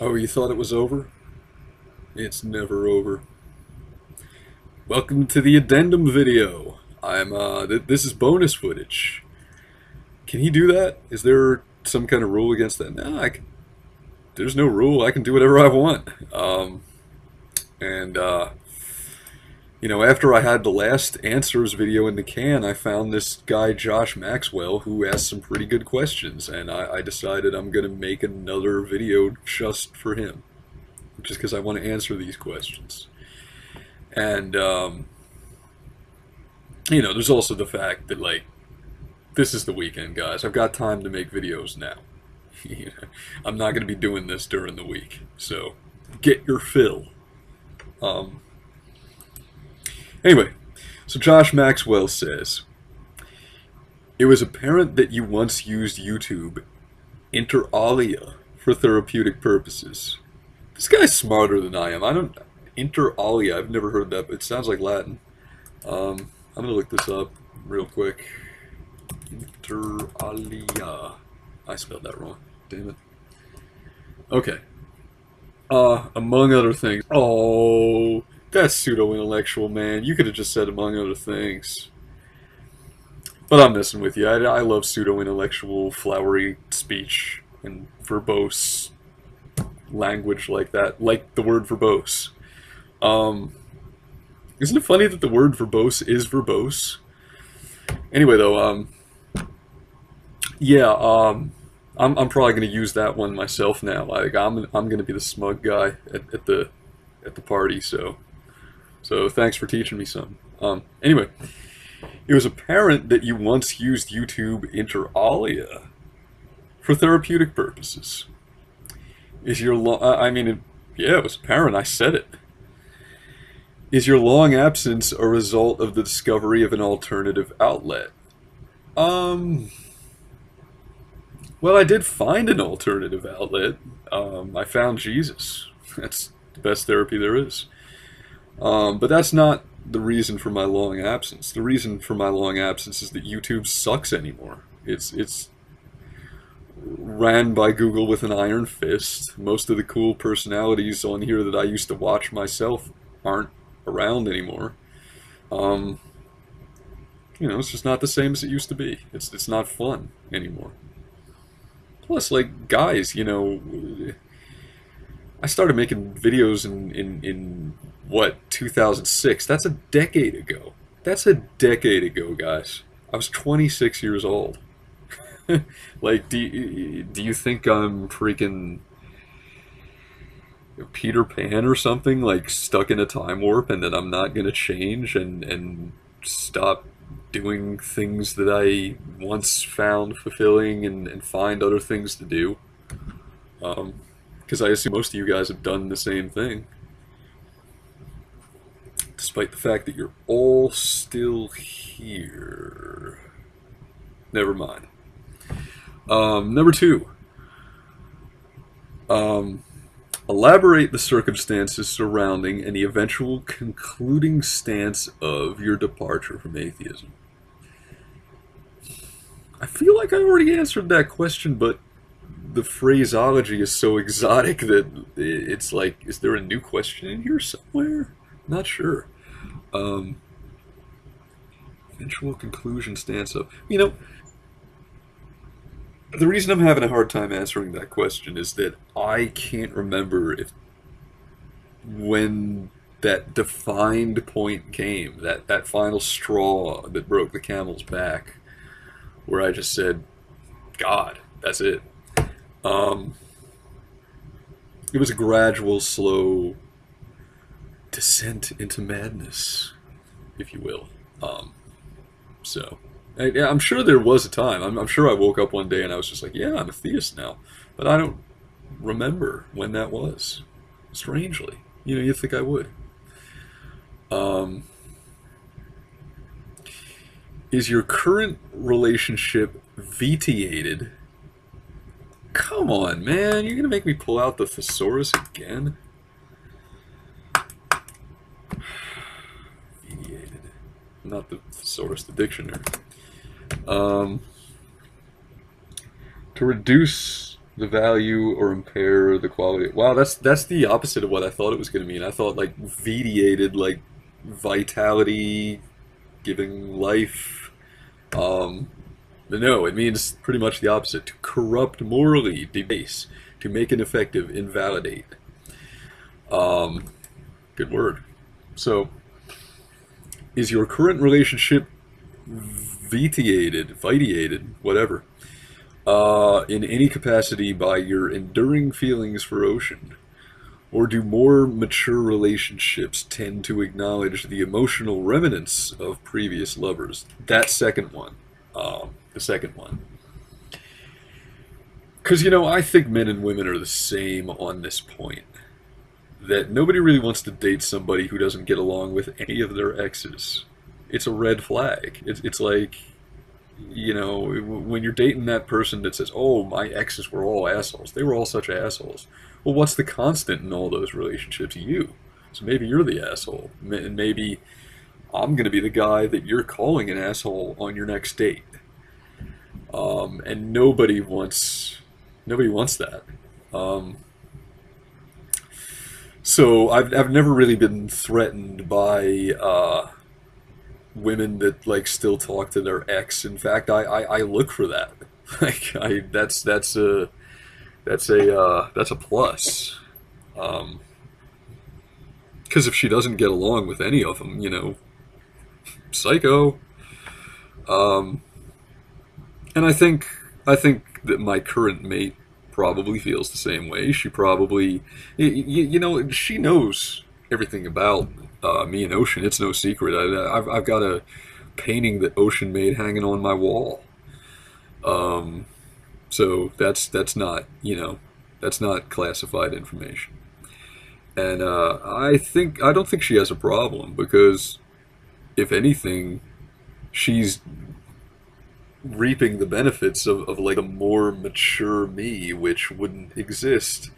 Oh, you thought it was over? It's never over. Welcome to the addendum video. This is bonus footage. Can he do that? Is there some kind of rule against that? No, there's no rule. I can do whatever I want. And, after I had the last answers video in the can, I found this guy, Josh Maxwell, who asked some pretty good questions, and I decided I'm going to make another video just for him, just because I want to answer these questions. And, there's also the fact that, this is the weekend, guys. I've got time to make videos now. I'm not going to be doing this during the week, so get your fill. Anyway, so Josh Maxwell says, it was apparent that you once used YouTube inter alia for therapeutic purposes. This guy's smarter than I am. Inter alia, I've never heard that, but it sounds like Latin. I'm going to look this up real quick. Inter alia. I spelled that wrong. Damn it. Okay. Among other things. Oh, that's pseudo-intellectual, man. You could have just said among other things. But I'm messing with you. I love pseudo-intellectual, flowery speech and verbose language like that. Like the word verbose. Isn't it funny that the word verbose is verbose? Anyway, though, yeah, I'm probably going to use that one myself now. Like, I'm going to be the smug guy at the party. So thanks for teaching me some. Anyway, it was apparent that you once used YouTube inter alia for therapeutic purposes. Is your yeah, it was apparent. I said it. Is your long absence a result of the discovery of an alternative outlet? Well, I did find an alternative outlet. I found Jesus. That's the best therapy there is. But that's not the reason for my long absence. The reason for my long absence is that YouTube sucks anymore. It's ran by Google with an iron fist. Most of the cool personalities on here that I used to watch myself aren't around anymore. It's just not the same as it used to be. It's not fun anymore. Plus, like, guys, I started making videos in what, 2006? That's a decade ago. That's a decade ago, guys. I was 26 years old. Like, do you think I'm freaking Peter Pan or something, like stuck in a time warp, and that I'm not going to change and stop doing things that I once found fulfilling and find other things to do? Because I assume most of you guys have done the same thing, despite the fact that you're all still here. Never mind. Number two. Elaborate the circumstances surrounding and the eventual concluding stance of your departure from atheism. I feel like I already answered that question, but the phraseology is so exotic that it's like, is there a new question in here somewhere? Not sure. Eventual conclusion stance of, the reason I'm having a hard time answering that question is that I can't remember when that defined point came, that final straw that broke the camel's back, where I just said, God, that's it. It was a gradual, slow descent into madness, if you will. I'm sure there was a time. I'm sure I woke up one day and I was just like, yeah, I'm a theist now. But I don't remember when that was. Strangely. You'd think I would. Is your current relationship vitiated? Come on, man. You're going to make me pull out the thesaurus again? Vitiated. Not the thesaurus, the dictionary. To reduce The value or impair the quality. Wow, that's the opposite of what I thought it was going to mean. I thought like vitiated, like vitality, giving life. Um, but no, it means pretty much the opposite. To corrupt morally, debase, to make ineffective, invalidate. Um, Good word. So, is your current relationship vitiated, whatever, in any capacity by your enduring feelings for Ocean? Or do more mature relationships tend to acknowledge the emotional remnants of previous lovers? That second one. The second one. Because, I think men and women are the same on this point. That nobody really wants to date somebody who doesn't get along with any of their exes. It's a red flag. It's like, when you're dating that person that says, oh, my exes were all assholes. They were all such assholes. Well, what's the constant in all those relationships? You. So maybe you're the asshole. And maybe I'm going to be the guy that you're calling an asshole on your next date. And nobody wants that. So I've never really been threatened by women that like still talk to their ex. In fact, I look for that. Like that's a plus. Because if she doesn't get along with any of them, psycho. And I think that my current mate probably feels the same way. She probably, she knows everything about me and Ocean. It's no secret. I've got a painting that Ocean made hanging on my wall. So that's not classified information. And I don't think she has a problem because if anything, she's reaping the benefits of like a more mature me, which wouldn't exist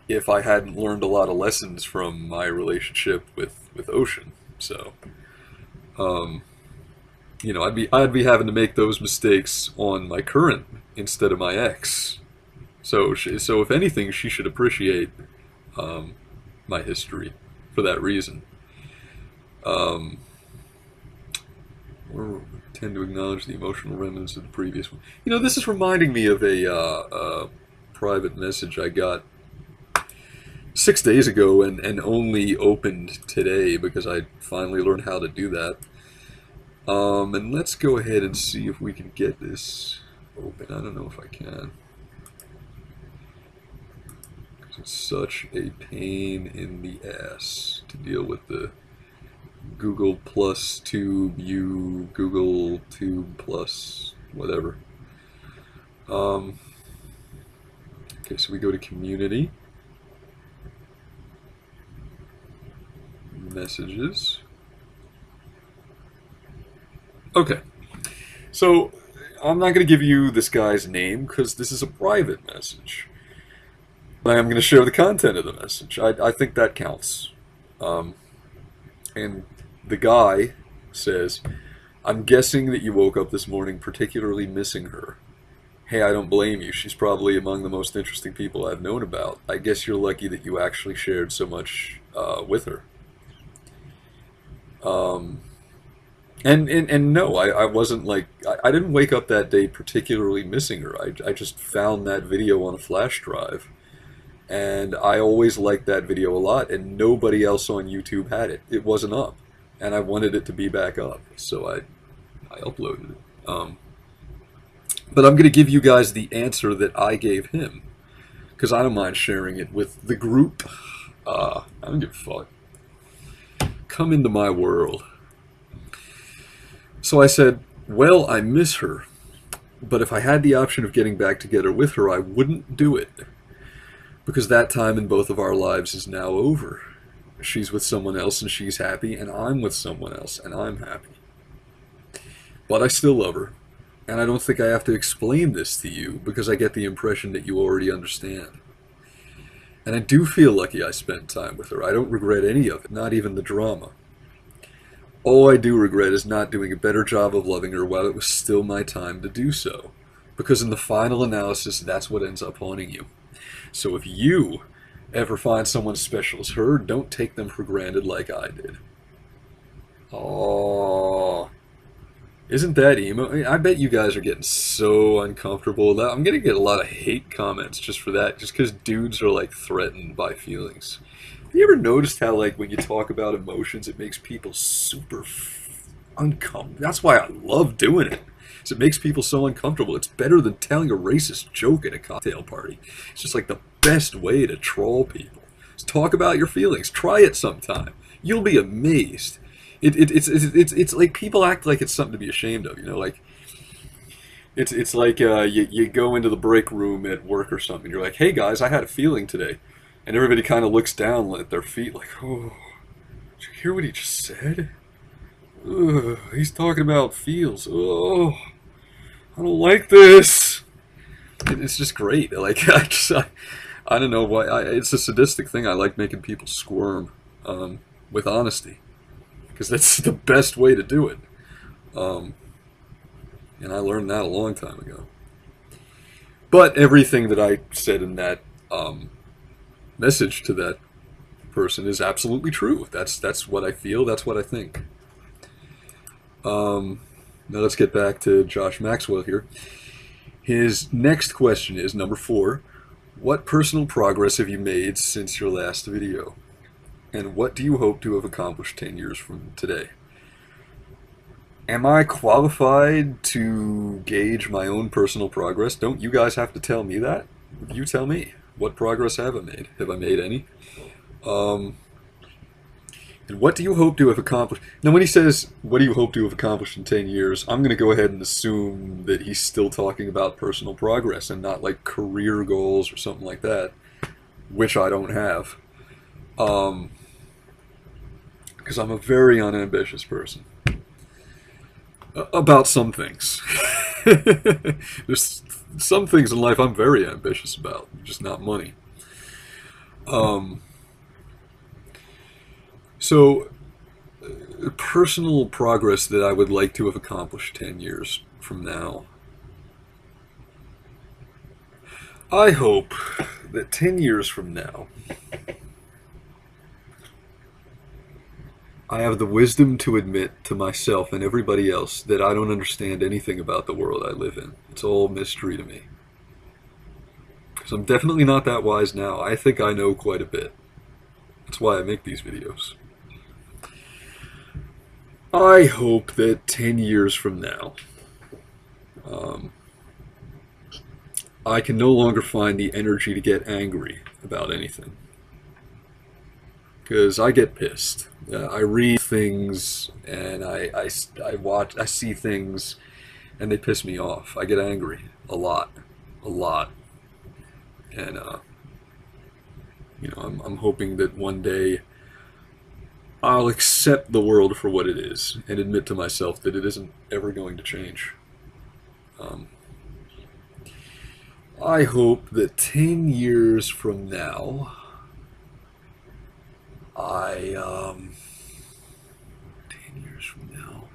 if I hadn't learned a lot of lessons from my relationship with Ocean. So, I'd be having to make those mistakes on my current instead of my ex. So if anything, she should appreciate my history for that reason. Um, or tend to acknowledge the emotional remnants of the previous one. This is reminding me of a private message I got 6 days ago and only opened today because I finally learned how to do that. And let's go ahead and see if we can get this open. I don't know if I can. Because it's such a pain in the ass to deal with the Google Plus Tube, Google Tube Plus, whatever. Okay, so we go to Community, Messages. Okay, so I'm not going to give you this guy's name because this is a private message. But I am going to share the content of the message. I think that counts. And the guy says, I'm guessing that you woke up this morning particularly missing her. Hey, I don't blame you. She's probably among the most interesting people I've known about. I guess you're lucky that you actually shared so much with her. And no, I wasn't like, I didn't wake up that day particularly missing her. I just found that video on a flash drive. And I always liked that video a lot, and nobody else on YouTube had it. It wasn't up. And I wanted it to be back up, so I uploaded it. But I'm going to give you guys the answer that I gave him, because I don't mind sharing it with the group. I don't give a fuck. Come into my world. So I said, well, I miss her, but if I had the option of getting back together with her, I wouldn't do it, because that time in both of our lives is now over. She's with someone else and she's happy, and I'm with someone else and I'm happy. But I still love her, and I don't think I have to explain this to you because I get the impression that you already understand. And I do feel lucky I spent time with her. I don't regret any of it, not even the drama. All I do regret is not doing a better job of loving her while it was still my time to do so. Because in the final analysis, that's what ends up haunting you. So if you ever find someone special as her, don't take them for granted like I did. Oh, isn't that emo? I bet you guys are getting so uncomfortable. I'm gonna get a lot of hate comments just for that, just because dudes are like threatened by feelings. Have you ever noticed how, like, when you talk about emotions, it makes people super uncomfortable? That's why I love doing it. It makes people so uncomfortable. It's better than telling a racist joke at a cocktail party. It's just like the best way to troll people. Just talk about your feelings. Try it sometime. You'll be amazed. It's like people act like it's something to be ashamed of. You know, like it's like you go into the break room at work or something. You're like, hey guys, I had a feeling today, and everybody kind of looks down at their feet like, oh, did you hear what he just said? Ugh, he's talking about feels. Oh, I don't like this. It's just great. Like I don't know why. It's a sadistic thing. I like making people squirm with honesty, because that's the best way to do it. And I learned that a long time ago. But everything that I said in that message to that person is absolutely true. That's what I feel. That's what I think. Now let's get back to Josh Maxwell here. His next question is number 4. What personal progress have you made since your last video? And what do you hope to have accomplished 10 years from today? Am I qualified to gauge my own personal progress? Don't you guys have to tell me that? You tell me. What progress have I made? Have I made any? And what do you hope to have accomplished? Now, when he says, what do you hope to have accomplished in 10 years, I'm going to go ahead and assume that he's still talking about personal progress and not like career goals or something like that, which I don't have. Because I'm a very unambitious person. About some things. There's some things in life I'm very ambitious about, just not money. So, personal progress that I would like to have accomplished 10 years from now. I hope that 10 years from now, I have the wisdom to admit to myself and everybody else that I don't understand anything about the world I live in. It's all mystery to me. Because I'm definitely not that wise now. I think I know quite a bit. That's why I make these videos. I hope that 10 years from now, I can no longer find the energy to get angry about anything. Because I get pissed. I read things and I see things and they piss me off. I get angry a lot. And, you know, I'm hoping that one day I'll accept the world for what it is and admit to myself that it isn't ever going to change. I hope that 10 years from now, 10 years from now,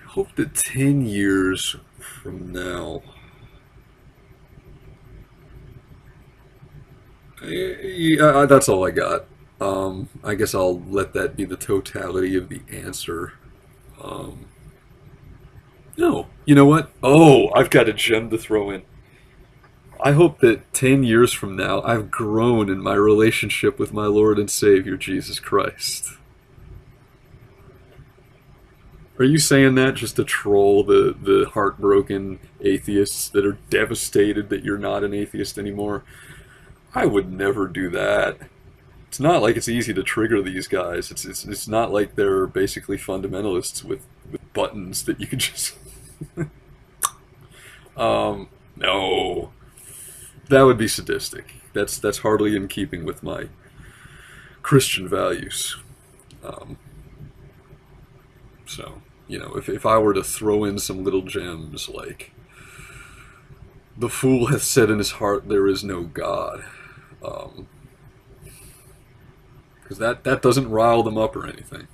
I hope that 10 years from now, yeah, that's all I got. I guess I'll let that be the totality of the answer. No, you know what? Oh, I've got a gem to throw in. I hope that 10 years from now, I've grown in my relationship with my Lord and Savior, Jesus Christ. Are you saying that just to troll the heartbroken atheists that are devastated that you're not an atheist anymore? I would never do that. It's not like it's easy to trigger these guys. It's not like they're basically fundamentalists with buttons that you can just... No. That would be sadistic. That's hardly in keeping with my Christian values. So, you know, if I were to throw in some little gems like, the fool hath said in his heart there is no God, because that doesn't rile them up or anything.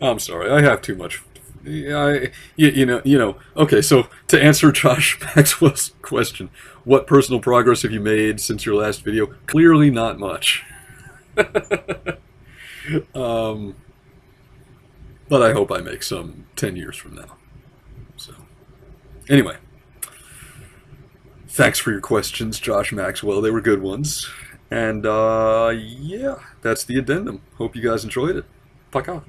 I'm sorry, I have too much Yeah, you know. Okay, so to answer Josh Maxwell's question, what personal progress have you made since your last video? Clearly, not much. Um, but I hope I make some 10 years from now. So, anyway, thanks for your questions, Josh Maxwell. They were good ones. And yeah, that's the addendum. Hope you guys enjoyed it. Пока.